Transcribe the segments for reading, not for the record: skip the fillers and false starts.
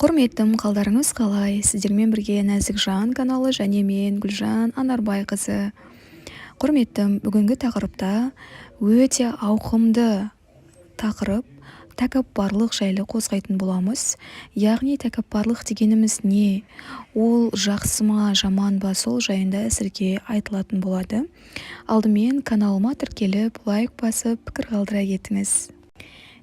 Құрметтім, қалдарыңыз қалай? Сіздермен бірге Нәзік Жан каналы және мен Гүлжан Анарбайқызы. Құрметтім, бүгінгі тақырыпта өте ауқымды тақырып тәкаппарлық жайлы қозғайтын боламыз. Яғни тәкаппарлық дегеніміз не? Ол жақсы ма, жаман ба, сол жайында әзірге айтылатын болады. Алдымен каналыма тіркеліп, лайк басып, пікір қалдыра кетіңіз.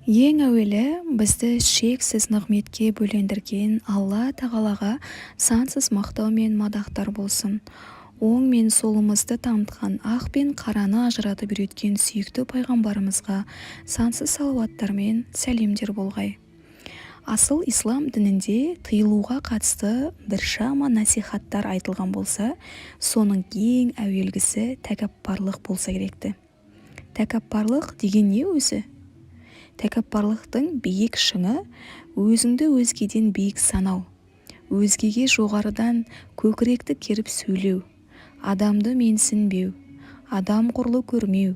Ең әуелі бізді шексіз нығметке бөлендірген Алла тағалаға сансыз мақтау мен мадақтар болсын. Оң мен солымызды танытқан, ақ пен қараны ажыратып үйреткен сүйікті пайғамбарымызға сансыз салауаттар мен сәлемдер болғай. Асыл ислам дінінде тыйылуға қатысты біршама насихаттар айтылған болса, соның ең әуелгісі тәкаппарлық болса керекті. Тәкаппарлық деген не өзі? Тәкаппарлықтың биік шыңы өзіңді өзгеден биік санау, өзгеге жоғарыдан көкіректі керіп сөйлеу, адамды менсінбеу, адам құрлы көрмеу,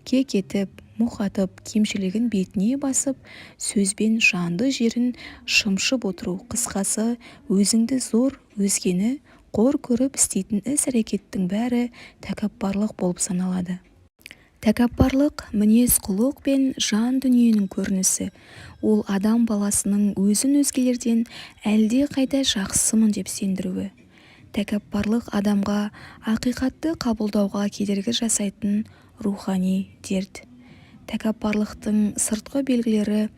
кекетіп, мұқатып, кемшілігін бетіне басып, сөзбен жанды жерін шымшып отыру, қысқасы өзіңді зор, өзгені қор көріп істейтін іс-әрекеттің бәрі тәкаппарлық болып саналады. Тәкаппарлық мінез құлық пен жан дүниенің көрінісі. Ол адам баласының өзін өзгелерден әлде қайда жақсымын деп сендіруі. Тәкаппарлық адамға ақиқатты қабылдауға кедергі жасайтын рухани дерт. Тәкаппарлықтың сыртқы белгілері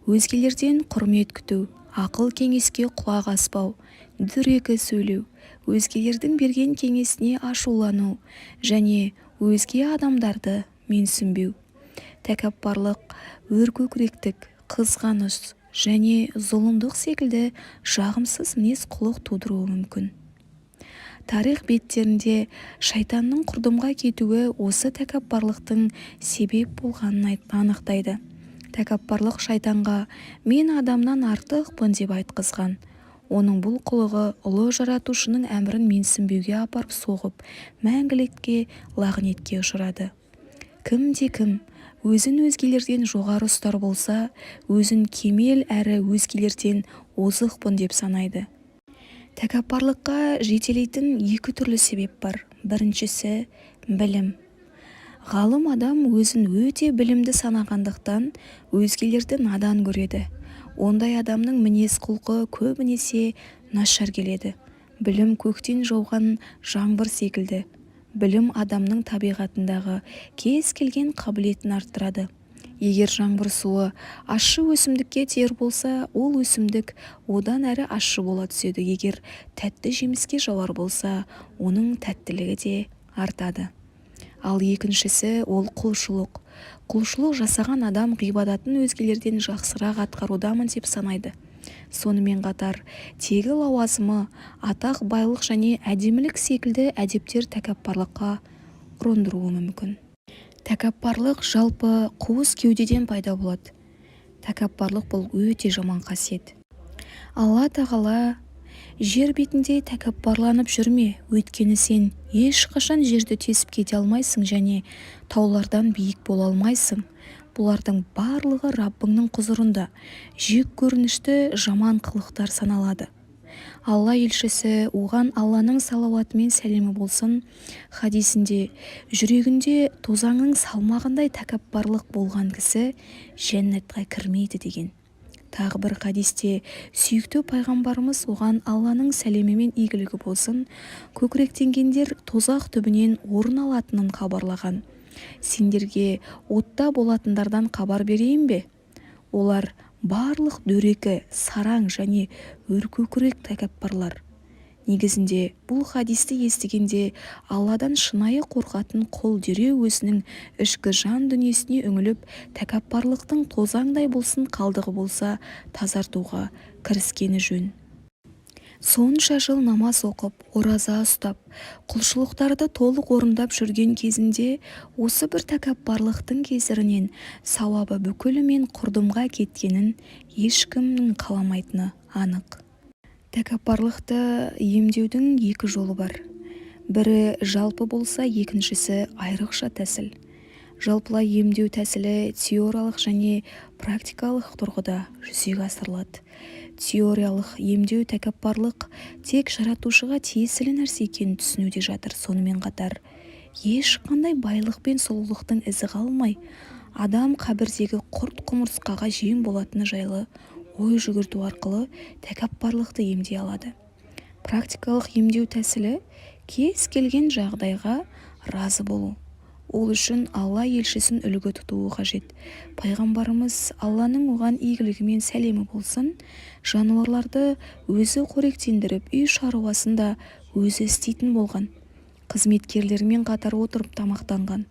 өзгелерден құрмет күту, ақыл кеңеске құлақ аспау, дөрекі сөйлеу, өзгелердің берген кеңесіне ашулану және өзге адамдарды менсінбеу. Тәкаппарлық өркөкіректік, қызғаныш және зұлымдық секілді жағымсыз мінез құлық тудыруы мүмкін. Тарих беттерінде шайтанның құрдымға кетуі осы тәкаппарлықтың себеп болғанын анықтайды. Тәкаппарлық шайтанға мен адамнан артықпын деп айтқызған. Оның бұл қылығы ұлы жаратушының әмірін менсінбеуге апарып соғып, мәңгілікке лағнетке ұшырады. Кім өзін өзгелерден жоғары ұстар болса, өзін кемел әрі өзгелерден озықпын деп санайды. Тәкаппарлыққа жетелейтін екі түрлі себеп бар. Біріншісі білім. Ғалым адам өзін өте білімді санағандықтан өзгелерді надан көреді. Ондай адамның мінез құлқы көбінесе нашар келеді. Білім көктен жауған жаңбыр секілді. Білім адамның табиғатындағы кез келген қабілетін арттырады. Егер жаңбыр суы ащы өсімдікке тиер болса, ол өсімдік одан әрі ащы бола түседі. Егер тәтті жеміске жауар болса, оның тәттілігі де артады. Ал екіншісі ол құлшылық. Құлшылық жасаған адам ғибадатын өзгелерден жақсырақ атқарудамын деп санайды. Сонымен қатар тегі лауазымы, атақ, байлық және әдемілік секілді әдептер тәкаппарлыққа ұрындыруы мүмкін. Тәкаппарлық жалпы қуыс кеудеден пайда болады. Тәкаппарлық бұл өте жаман қасиет. Алла тағала жер бетінде тәкаппарланып жүрме, өйткені сен ешқашан жерді тесіп кете алмайсың және таулардан биік бола алмайсың. Бұлардың барлығы Раббыңның құзырында, жек көрінішті жаман қылықтар саналады. Алла елшісі оған Алланың салауаты мен сәлемі болсын хадисінде, жүрегінде тозаңның салмағындай тәкаппарлық болған кісі жәннатқа кірмейді деген. Тағы бір хадисте сүйікті пайғамбарымыз оған Алланың сәлемі мен игілігі болсын, көкіректенгендер тозақ түбінен орын алатынын хабарлаған. Сендерге отта болатындардан хабар берейін бе? Олар барлық дөрекі, сараң және өркөкірек тәкаппарлар. Негізінде бұл хадисті естігенде Алладан шынайы қорқатын құл дереу өзінің ішкі жан дүниесіне үңіліп, тәкаппарлықтың тозаңдай болсын қалдығы болса тазартуға кіріскені жөн. Сонша жыл намаз оқып, ораза ұстап, құлшылықтарды толық орындап жүрген кезінде осы бір тәкаппарлықтың кесірінен сауабы бүкілімен құрдымға кеткенін ешкімнің қаламайтыны анық. Тәкаппарлықты емдеудің екі жолы бар. Бірі жалпы болса, екіншісі айрықша тәсіл. Жалпылай емдеу тәсілі теориялық және практикалық тұрғыда жүзеге асырылады. Теориялық емдеу тәкаппарлық тек жаратушыға тиесілі нәрсе екенін түсінуде жатыр. Сонымен қатар ешқандай байлық пен сұлулықтың ізі қалмай, адам қабірдегі құрт-құмырсқаға жем болатыны жайлы ой жүгірту арқылы тәкаппарлықты емдей алады. Практикалық емдеу тәсілі кез келген жағдайға разы болу. Ол үшін Алла елшісін үлгі тұтуы қажет. Пайғамбарымыз Алланың оған игілігі мен сәлемі болсын, жануарларды өзі қоректендіріп, үй шаруасын да өзі істейтін болған. Қызметкерлермен қатар отырып тамақтанған.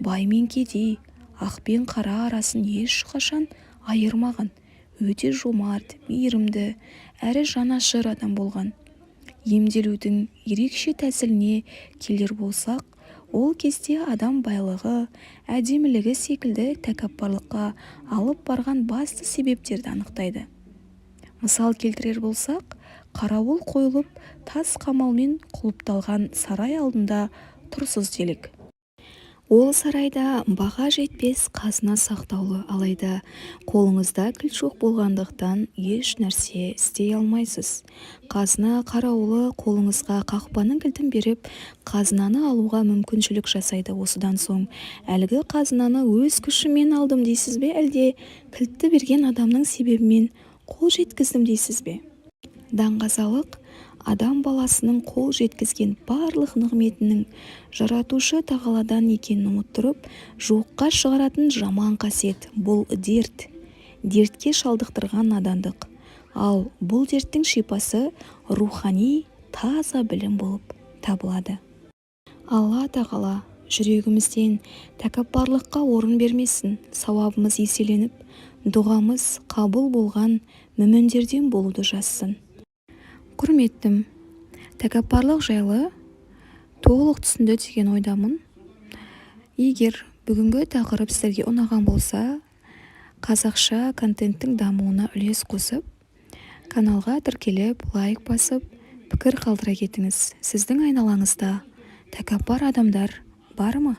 Бай мен кедей, ақ пен қара арасын ешқашан айырмаған. Өте жомарт, мейірімді, әрі жанашыр адам болған. Емделудің ерекше тәсіліне келер болсақ, ол кезде адам байлығы, әдемілігі секілді тәкаппарлыққа алып барған басты себептерді анықтайды. Мысал келтірер болсақ, қарауыл қойылып, тас қамалмен құлыпталған сарай алдында тұрсыз делік. Ол сарайда баға жетпес қазына сақтаулы, алайда қолыңызда кілт жоқ болғандықтан еш нәрсе істей алмайсыз. Қазына қарауылы қолыңызға қақпаның кілтін беріп, қазынаны алуға мүмкіншілік жасайды. Осыдан соң әлгі қазынаны өз күшіммен алдым дейсіз бе, әлде кілтті берген адамның себебімен қол жеткіздім дейсіз бе? Даңғазалық адам баласының қол жеткізген барлық нығметінің жаратушы тағаладан екенін ұмыттырып, жоққа шығаратын жаман қасиет. Бұл дерт, дертке шалдықтырған надандық. Ал бұл дерттің шипасы рухани таза білім болып табылады. Алла тағала жүрегімізден тәкаппарлыққа орын бермесін, сауабымыз еселеніп, дұғамыз қабыл болған мүміндерден болуды жазсын. Құрметтім, тәкаппарлық жайлы толық түсінді деген ойдамын. Егер бүгінгі тақырып сіздерге ұнаған болса, қазақша контенттің дамуына үлес қосып, каналға тіркеліп, лайк басып, пікір қалдыра кетіңіз. Сіздің айналаңызда тәкаппар адамдар бар ма?